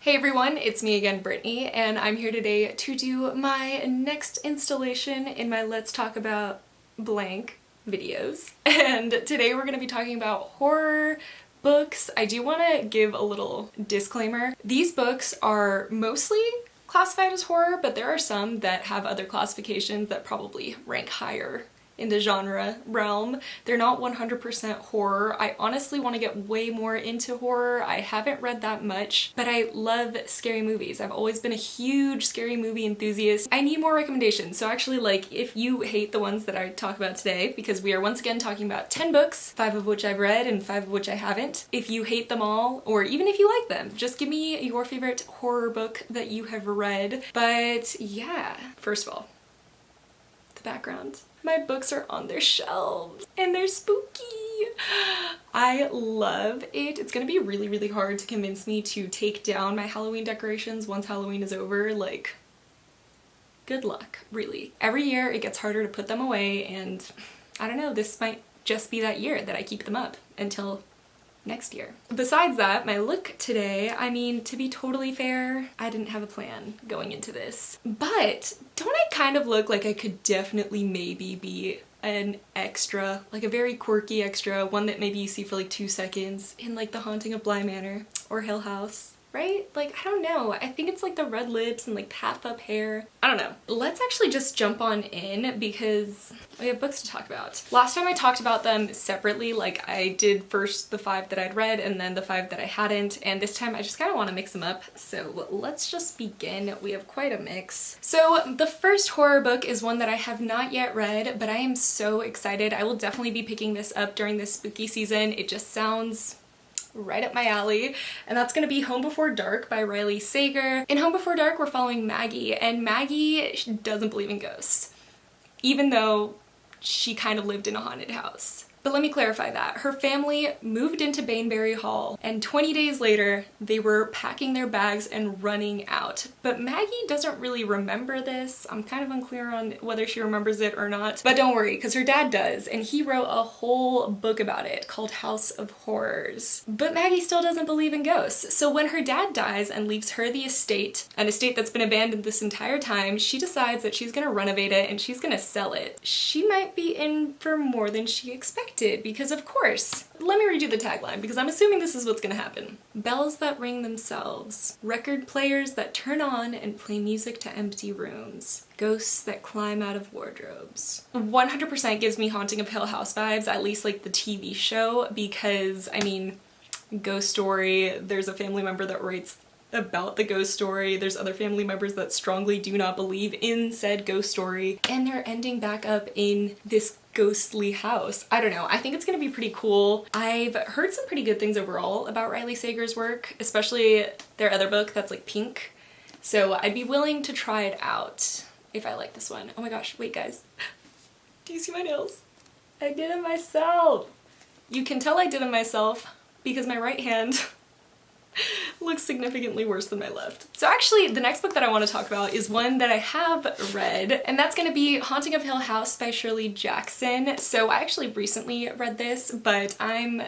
Hey everyone, it's me again, Brittany, and I'm here today to do my next installation in my Let's Talk About Blank videos. And today we're going to be talking about horror books. I do want to give a little disclaimer. These books are mostly classified as horror, but there are some that have other classifications that probably rank higher in the genre realm. They're not 100% horror. I honestly want to get way more into horror. I haven't read that much, but I love scary movies. I've always been a huge scary movie enthusiast. I need more recommendations. So actually, like, if you hate the ones that I talk about today, because we are once again talking about 10 books, 5 of which I've read and 5 of which I haven't. If you hate them all, or even if you like them, just give me your favorite horror book that you have read. But yeah, first of all, the background. My books are on their shelves and they're spooky. I love it. It's gonna be really hard to convince me to take down my Halloween decorations once Halloween is over. Like, good luck, really. Every year it gets harder to put them away, and I don't know, this might just be that year that I keep them up until next year. Besides that, my look today, I mean, to be totally fair, I didn't have a plan going into this. But don't I kind of look like I could definitely maybe be an extra, like a very quirky extra, one that maybe you see for like 2 seconds in like The Haunting of Bly Manor or Hill House? Right? Like, I don't know. I think it's like the red lips and like half up hair. I don't know. Let's actually just jump on in because we have books to talk about. Last time I talked about them separately, like I did first the 5 that I'd read and then the 5 that I hadn't, and this time I just kind of want to mix them up. So let's just begin. We have quite a mix. So the first horror book is one that I have not yet read, but I am so excited. I will definitely be picking this up during this spooky season. It just sounds right up my alley, and that's gonna be Home Before Dark by Riley Sager. In Home Before Dark, we're following Maggie, and Maggie doesn't believe in ghosts, even though she kind of lived in a haunted house. But let me clarify that. Her family moved into Bainbury Hall, and 20 days later, they were packing their bags and running out. But Maggie doesn't really remember this. I'm kind of unclear on whether she remembers it or not. But don't worry, because her dad does, and he wrote a whole book about it called House of Horrors. But Maggie still doesn't believe in ghosts. So when her dad dies and leaves her the estate, an estate that's been abandoned this entire time, she decides that she's gonna renovate it and she's gonna sell it. She might be in for more than she expected. Because of course, let me redo the tagline because I'm assuming this is what's gonna happen. Bells that ring themselves, record players that turn on and play music to empty rooms, ghosts that climb out of wardrobes. 100% gives me Haunting of Hill House vibes, at least like the TV show, because I mean, ghost story, there's a family member that writes about the ghost story, there's other family members that strongly do not believe in said ghost story, and they're ending back up in this ghostly house. I don't know, I think it's gonna be pretty cool. I've heard some pretty good things overall about Riley Sager's work, especially their other book that's like pink, so I'd be willing to try it out if I like this one. Oh my gosh, wait guys, do you see my nails? I did it myself! You can tell I did it myself because my right hand looks significantly worse than my left. So actually, the next book that I want to talk about is one that I have read, and that's gonna be Haunting of Hill House by Shirley Jackson. So I actually recently read this, but I'm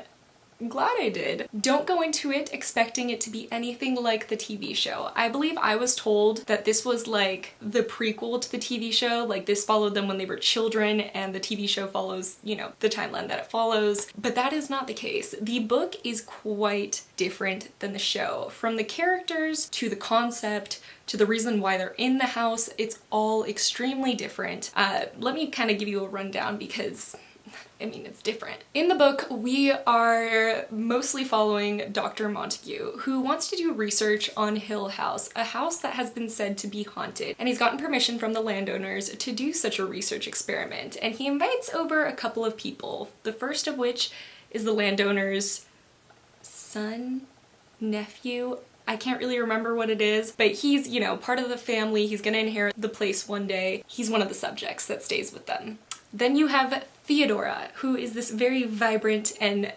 glad I did. Don't go into it expecting it to be anything like the TV show. I believe I was told that this was like the prequel to the TV show, like this followed them when they were children and the TV show follows, you know, the timeline that it follows, but that is not the case. The book is quite different than the show. From the characters to the concept to the reason why they're in the house, it's all extremely different. Let me kind of give you a rundown because I mean, it's different. In the book, we are mostly following Dr. Montague, who wants to do research on Hill House, a house that has been said to be haunted. And he's gotten permission from the landowners to do such a research experiment. And he invites over a couple of people, the first of which is the landowner's son, nephew, I can't really remember what it is, but he's, you know, part of the family. He's gonna inherit the place one day. He's one of the subjects that stays with them. Then you have Theodora, who is this very vibrant and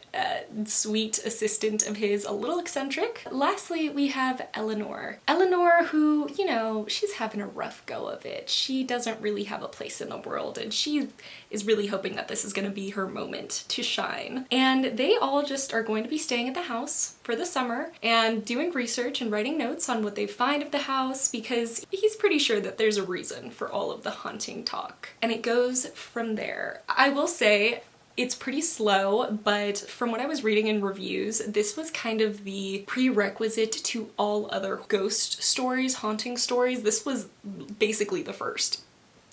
sweet assistant of his, a little eccentric. Lastly, we have Eleanor. Eleanor, who, you know, she's having a rough go of it. She doesn't really have a place in the world, and she is really hoping that this is gonna be her moment to shine. And they all just are going to be staying at the house for the summer and doing research and writing notes on what they find of the house, because he's pretty sure that there's a reason for all of the haunting talk. And it goes from there. I will say it's pretty slow, but from what I was reading in reviews, this was kind of the prerequisite to all other ghost stories, haunting stories. This was basically the first.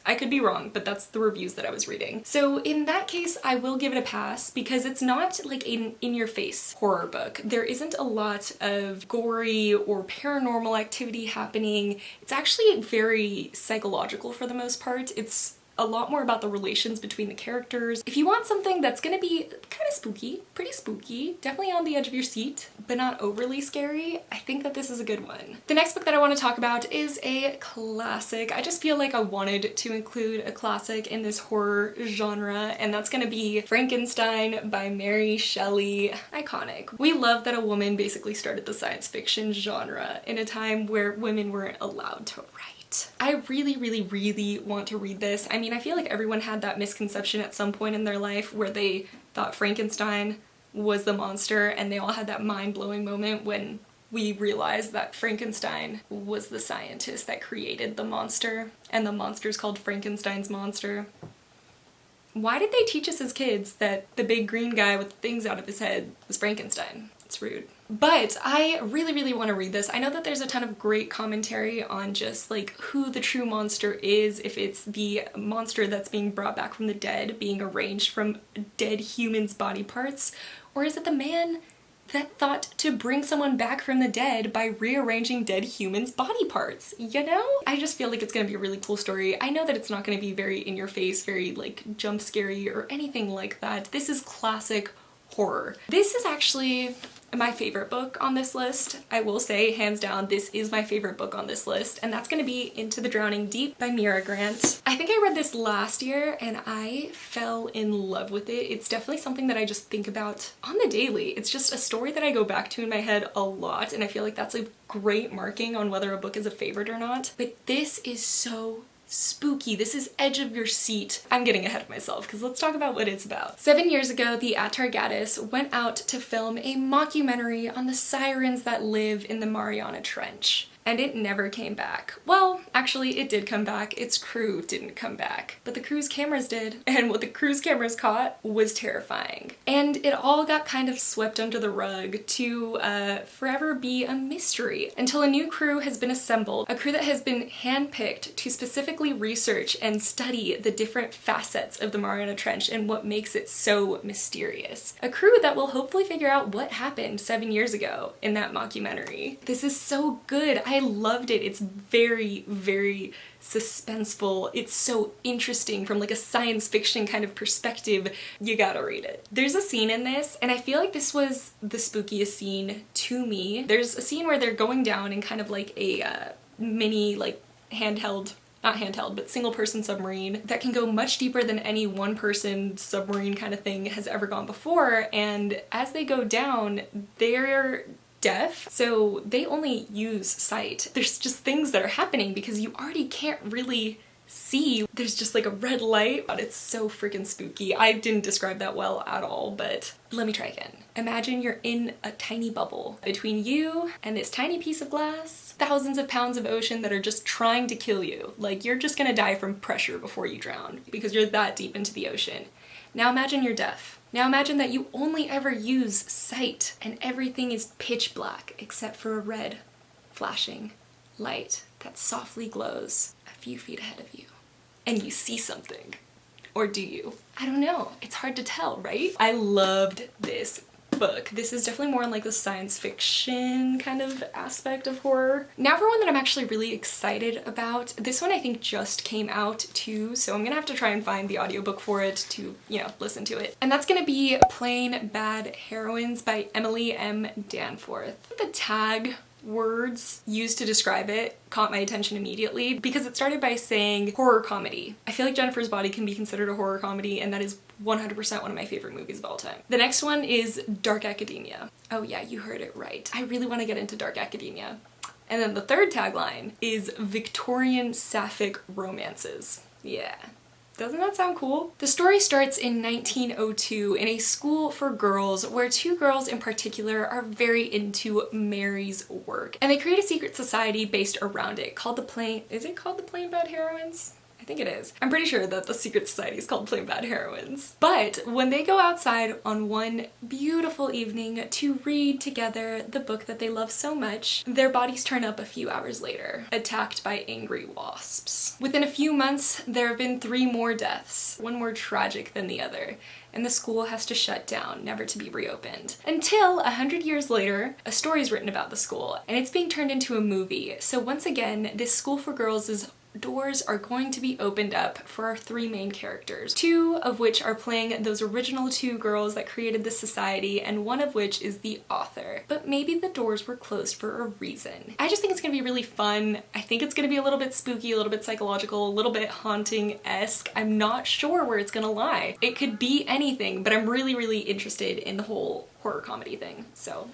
I could be wrong, but that's the reviews that I was reading. So in that case, I will give it a pass because it's not like an in-your-face horror book. There isn't a lot of gory or paranormal activity happening. It's actually very psychological for the most part. It's a lot more about the relations between the characters. If you want something that's gonna be kind of spooky, pretty spooky, definitely on the edge of your seat, but not overly scary, I think that this is a good one. The next book that I want to talk about is a classic. I just feel like I wanted to include a classic in this horror genre, and that's gonna be Frankenstein by Mary Shelley. Iconic. We love that a woman basically started the science fiction genre in a time where women weren't allowed to write. I really want to read this. I mean, I feel like everyone had that misconception at some point in their life where they thought Frankenstein was the monster, and they all had that mind-blowing moment when we realized that Frankenstein was the scientist that created the monster, and the monster's called Frankenstein's monster. Why did they teach us as kids that the big green guy with things out of his head was Frankenstein? It's rude. But I really want to read this. I know that there's a ton of great commentary on just like who the true monster is, if it's the monster that's being brought back from the dead, being arranged from dead humans' body parts, or is it the man that thought to bring someone back from the dead by rearranging dead humans' body parts, you know? I just feel like it's gonna be a really cool story. I know that it's not gonna be very in your face, very like jump scary or anything like that. This is classic horror. This is actually my favorite book on this list. I will say, hands down, this is my favorite book on this list, and that's gonna be Into the Drowning Deep by Mira Grant. I think I read this last year and I fell in love with it. It's definitely something that I just think about on the daily. It's just a story that I go back to in my head a lot, and I feel like that's a great marking on whether a book is a favorite or not. But this is so spooky. This is edge of your seat. I'm getting ahead of myself because let's talk about what it's about. 7 years ago, the Atargatis went out to film a mockumentary on the sirens that live in the Mariana Trench. And it never came back. Well, actually it did come back. Its crew didn't come back, but the crew's cameras did. And what the crew's cameras caught was terrifying. And it all got kind of swept under the rug to forever be a mystery until a new crew has been assembled, a crew that has been handpicked to specifically research and study the different facets of the Mariana Trench and what makes it so mysterious. A crew that will hopefully figure out what happened 7 years ago in that mockumentary. This is so good. I loved it. It's very suspenseful. It's so interesting from like a science fiction kind of perspective. You gotta read it. There's a scene in this, and I feel like this was the spookiest scene to me. There's a scene where they're going down in kind of like a mini like handheld, not handheld, but single person submarine that can go much deeper than any one person submarine kind of thing has ever gone before. And as they go down, they're deaf, so they only use sight. There's just things that are happening because you already can't really see. There's just like a red light, but it's so freaking spooky. I didn't describe that well at all, but let me try again. Imagine you're in a tiny bubble between you and this tiny piece of glass, thousands of pounds of ocean that are just trying to kill you. Like you're just gonna die from pressure before you drown because you're that deep into the ocean. Now imagine you're deaf. Now imagine that you only ever use sight and everything is pitch black except for a red flashing light that softly glows a few feet ahead of you. And you see something. Or do you? I don't know. It's hard to tell, right? I loved this book. This is definitely more on like the science fiction kind of aspect of horror. Now for one that I'm actually really excited about. This one I think just came out too, so I'm gonna have to try and find the audiobook for it to, you know, listen to it. And that's gonna be Plain Bad Heroines by Emily M. Danforth. The tag words used to describe it caught my attention immediately because it started by saying horror comedy. I feel like Jennifer's Body can be considered a horror comedy, and that is 100% one of my favorite movies of all time. The next one is Dark Academia. Oh yeah, you heard it right. I really want to get into Dark Academia. And then the third tagline is Victorian Sapphic Romances. Yeah. Doesn't that sound cool? The story starts in 1902 in a school for girls where two girls in particular are very into Mary's work. And they create a secret society based around it called the Plain... Is it called the Plain Bad Heroines? I think it is. I'm pretty sure that the secret society is called Plain Bad Heroines. But when they go outside on one beautiful evening to read together the book that they love so much, their bodies turn up a few hours later, attacked by angry wasps. Within a few months, there have been 3 more deaths, one more tragic than the other, and the school has to shut down, never to be reopened. Until 100 years later, a story is written about the school, and it's being turned into a movie. So once again, this school for girls' doors are going to be opened up for our 3 main characters, 2 of which are playing those original 2 girls that created this society, and 1 of which is the author. But maybe the doors were closed for a reason. I just think it's gonna be really fun. I think it's gonna be a little bit spooky, a little bit psychological, a little bit haunting-esque. I'm not sure where it's gonna lie. It could be anything, but I'm really, really interested in the whole horror comedy thing, so.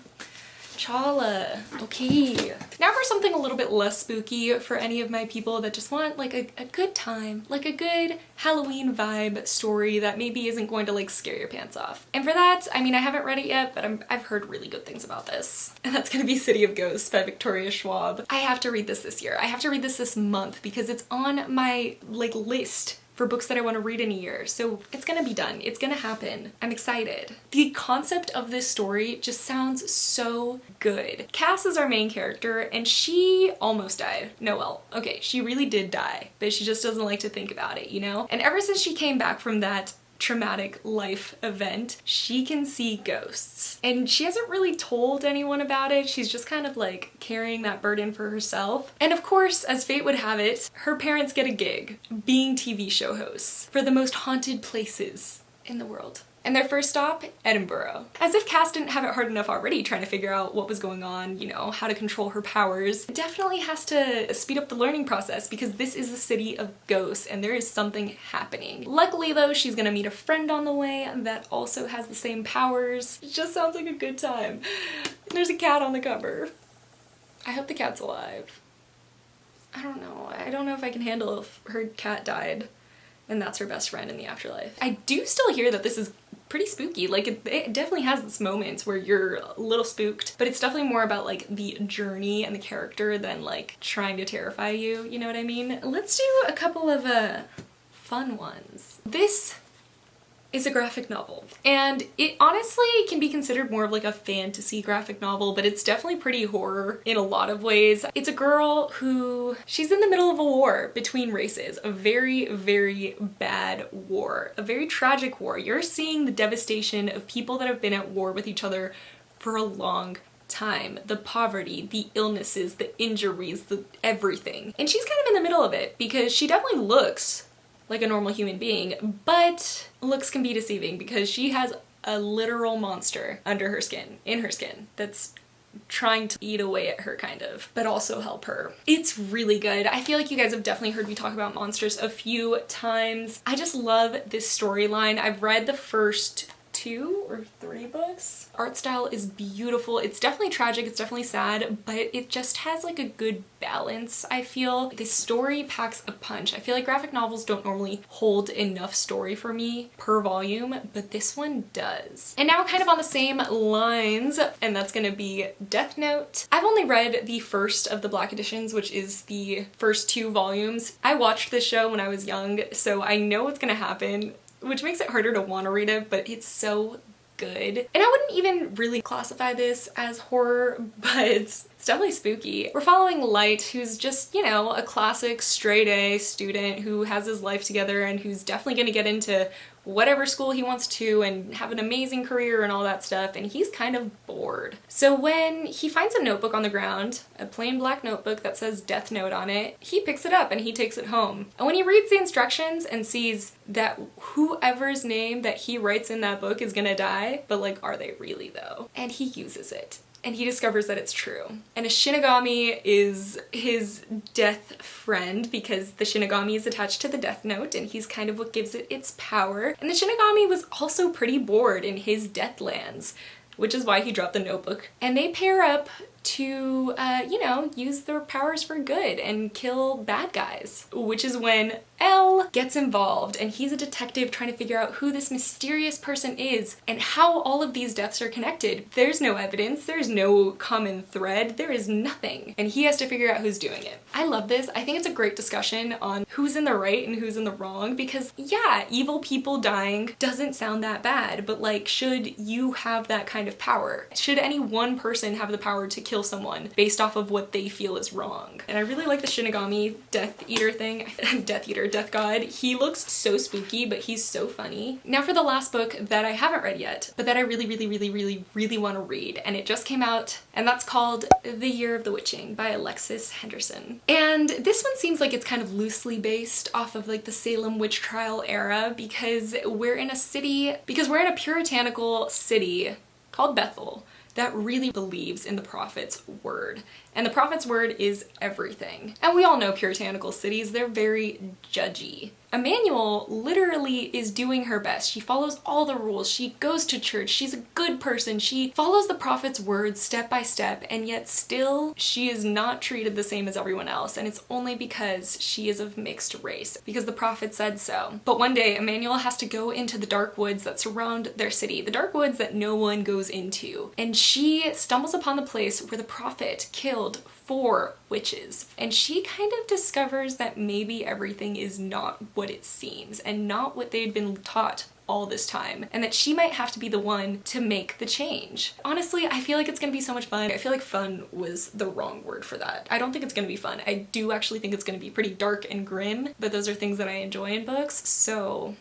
Chala. Okay. Now for something a little bit less spooky for any of my people that just want like a good time, like a good Halloween vibe story that maybe isn't going to like scare your pants off. And for that, I mean, I haven't read it yet, but I've heard really good things about this. And that's gonna be City of Ghosts by Victoria Schwab. I have to read this year. I have to read this month because it's on my like list for books that I want to read in a year. So it's gonna be done. It's gonna happen. I'm excited. The concept of this story just sounds so good. Cass is our main character and she almost died. No, well, okay, she really did die, but she just doesn't like to think about it, you know? And ever since she came back from that traumatic life event, she can see ghosts. And she hasn't really told anyone about it. She's just kind of like carrying that burden for herself. And of course, as fate would have it, her parents get a gig being TV show hosts for the most haunted places in the world. And their first stop, Edinburgh. As if Cass didn't have it hard enough already trying to figure out what was going on, you know, how to control her powers. It definitely has to speed up the learning process because this is a city of ghosts and there is something happening. Luckily though, she's gonna meet a friend on the way that also has the same powers. It just sounds like a good time. There's a cat on the cover. I hope the cat's alive. I don't know. I don't know if I can handle if her cat died and that's her best friend in the afterlife. I do still hear that this is pretty spooky. Like it definitely has its moments where you're a little spooked, but it's definitely more about like the journey and the character than like trying to terrify you, you know what I mean? Let's do a couple of fun ones. This is a graphic novel and it honestly can be considered more of like a fantasy graphic novel, but it's definitely pretty horror in a lot of ways. It's a girl who, she's in the middle of a war between races, a very, very bad war, a very tragic war. You're seeing the devastation of people that have been at war with each other for a long time. The poverty, the illnesses, the injuries, the everything. And she's kind of in the middle of it because she definitely looks like a normal human being, but looks can be deceiving because she has a literal monster under her skin, in her skin, that's trying to eat away at her kind of, but also help her. It's really good. I feel like you guys have definitely heard me talk about monsters a few times. I just love this storyline. I've read the first 2 or 3 books. Art style is beautiful. It's definitely tragic, it's definitely sad, but it just has like a good balance, I feel. This story packs a punch. I feel like graphic novels don't normally hold enough story for me per volume, but this one does. And now kind of on the same lines, and that's gonna be Death Note. I've only read the first of the Black editions, which is the first 2 volumes. I watched this show when I was young, so I know what's gonna happen, which makes it harder to want to read it, but it's so good. And I wouldn't even really classify this as horror, but it's definitely spooky. We're following Light, who's just, you know, a classic straight A student who has his life together and who's definitely gonna get into whatever school he wants to and have an amazing career and all that stuff, and he's kind of bored. So when he finds a notebook on the ground, a plain black notebook that says Death Note on it, he picks it up and he takes it home. And when he reads the instructions and sees that whoever's name that he writes in that book is gonna die, but like, are they really though? And he uses it. And he discovers that it's true. And a Shinigami is his death friend because the Shinigami is attached to the Death Note and he's kind of what gives it its power. And the Shinigami was also pretty bored in his Deathlands, which is why he dropped the notebook. And they pair up to, you know, use their powers for good and kill bad guys, which is when L gets involved, and he's a detective trying to figure out who this mysterious person is and how all of these deaths are connected. There's no evidence, there's no common thread, there is nothing, and he has to figure out who's doing it. I love this. I think it's a great discussion on who's in the right and who's in the wrong, because yeah, evil people dying doesn't sound that bad, but like, should you have that kind of power? Should any one person have the power to kill someone based off of what they feel is wrong? And I really like the Shinigami Death Eater thing. Death Eater, Death God. He looks so spooky, but he's so funny. Now for the last book that I haven't read yet, but that I really want to read, and it just came out, and that's called The Year of the Witching by Alexis Henderson. And this one seems like it's kind of loosely based off of like the Salem witch trial era, because we're in a puritanical city called Bethel that really believes in the prophet's word. And the prophet's word is everything. And we all know puritanical cities, they're very judgy. Emmanuel literally is doing her best. She follows all the rules. She goes to church. She's a good person. She follows the prophet's words step by step, and yet still she is not treated the same as everyone else. And it's only because she is of mixed race, because the prophet said so. But one day Emmanuel has to go into the dark woods that surround their city, the dark woods that no one goes into. And she stumbles upon the place where the prophet killed 4 witches. And she kind of discovers that maybe everything is not what it seems and not what they'd been taught all this time, and that she might have to be the one to make the change. Honestly, I feel like it's gonna be so much fun. I feel like fun was the wrong word for that. I don't think it's gonna be fun. I do actually think it's gonna be pretty dark and grim, but those are things that I enjoy in books, so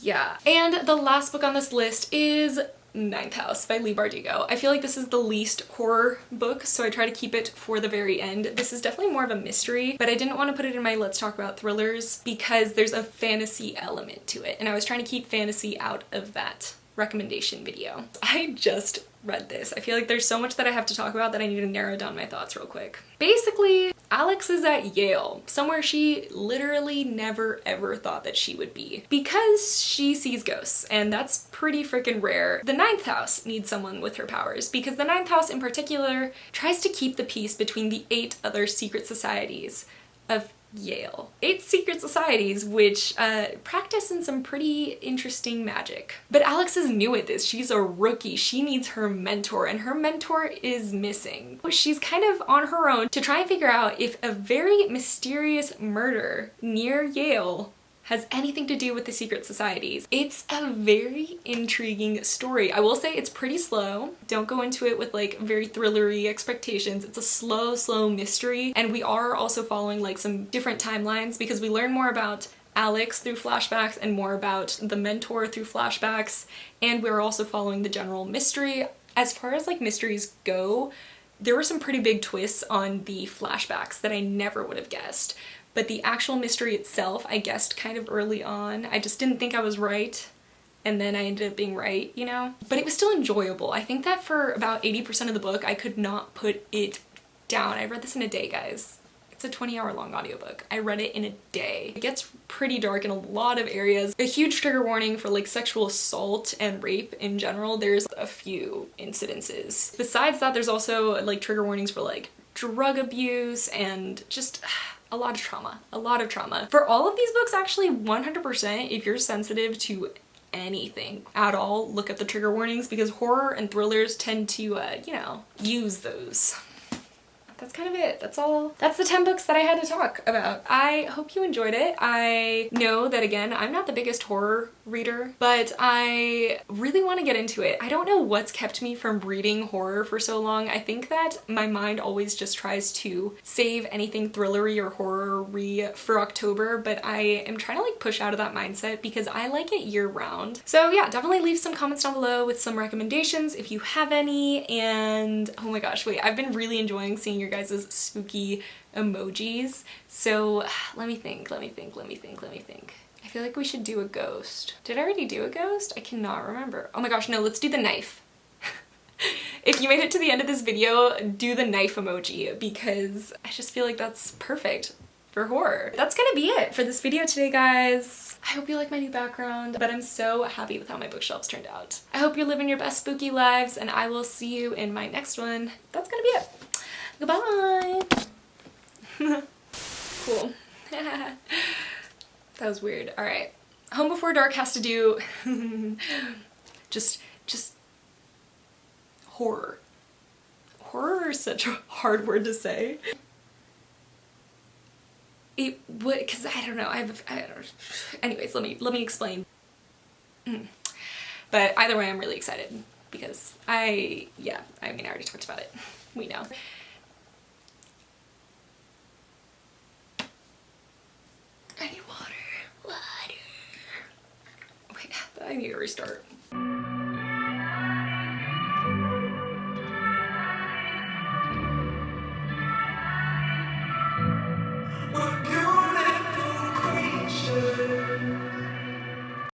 yeah. And the last book on this list is Ninth House by Leigh Bardugo. I feel like this is the least horror book, so I try to keep it for the very end. This is definitely more of a mystery, but I didn't want to put it in my let's talk about thrillers because there's a fantasy element to it, and I was trying to keep fantasy out of that recommendation video. I just read this. I feel like there's so much that I have to talk about that I need to narrow down my thoughts real quick. Basically, Alex is at Yale, somewhere she literally never ever thought that she would be, because she sees ghosts, and that's pretty freaking rare. The Ninth House needs someone with her powers, because the Ninth House in particular tries to keep the peace between the 8 other secret societies of Yale. 8 secret societies which practice in some pretty interesting magic. But Alex is new at this. She's a rookie. She needs her mentor, and her mentor is missing. She's kind of on her own to try and figure out if a very mysterious murder near Yale has anything to do with the secret societies. It's a very intriguing story. I will say it's pretty slow. Don't go into it with like very thrillery expectations. It's a slow mystery, and we are also following like some different timelines because we learn more about Alex through flashbacks and more about the mentor through flashbacks, and we're also following the general mystery. As far as like mysteries go, there were some pretty big twists on the flashbacks that I never would have guessed. But the actual mystery itself, I guessed kind of early on. I just didn't think I was right, and then I ended up being right, you know? But it was still enjoyable. I think that for about 80% of the book, I could not put it down. I read this in a day, guys. It's a 20-hour long audiobook. I read it in a day. It gets pretty dark in a lot of areas. A huge trigger warning for like sexual assault and rape in general. There's a few incidences. Besides that, there's also like trigger warnings for like drug abuse and just a lot of trauma. For all of these books, actually 100%, if you're sensitive to anything at all, look at the trigger warnings, because horror and thrillers tend to, you know, use those. That's kind of it. That's all. That's the 10 books that I had to talk about. I hope you enjoyed it. I know that, again, I'm not the biggest horror reader, but I really want to get into it. I don't know what's kept me from reading horror for so long. I think that my mind always just tries to save anything thrillery or horror-y for October, but I am trying to like push out of that mindset because I like it year-round. So yeah, definitely leave some comments down below with some recommendations if you have any. And oh my gosh, wait, I've been really enjoying seeing your guys' spooky emojis. So let me think. I feel like we should do a ghost. Did I already do a ghost? I cannot remember. Oh my gosh, no, let's do the knife. If you made it to the end of this video, do the knife emoji, because I just feel like that's perfect for horror. That's gonna be it for this video today, guys. I hope you like my new background, but I'm so happy with how my bookshelves turned out. I hope you're living your best spooky lives, and I will see you in my next one. That's gonna be it. Goodbye. Cool. That was weird. All right. Home Before Dark has to do just horror. Horror is such a hard word to say. It would, because I don't know, I don't, anyways, let me explain. But either way, I'm really excited because I already talked about it. We know. I need water. Wait, I need to restart. We're beautiful creatures.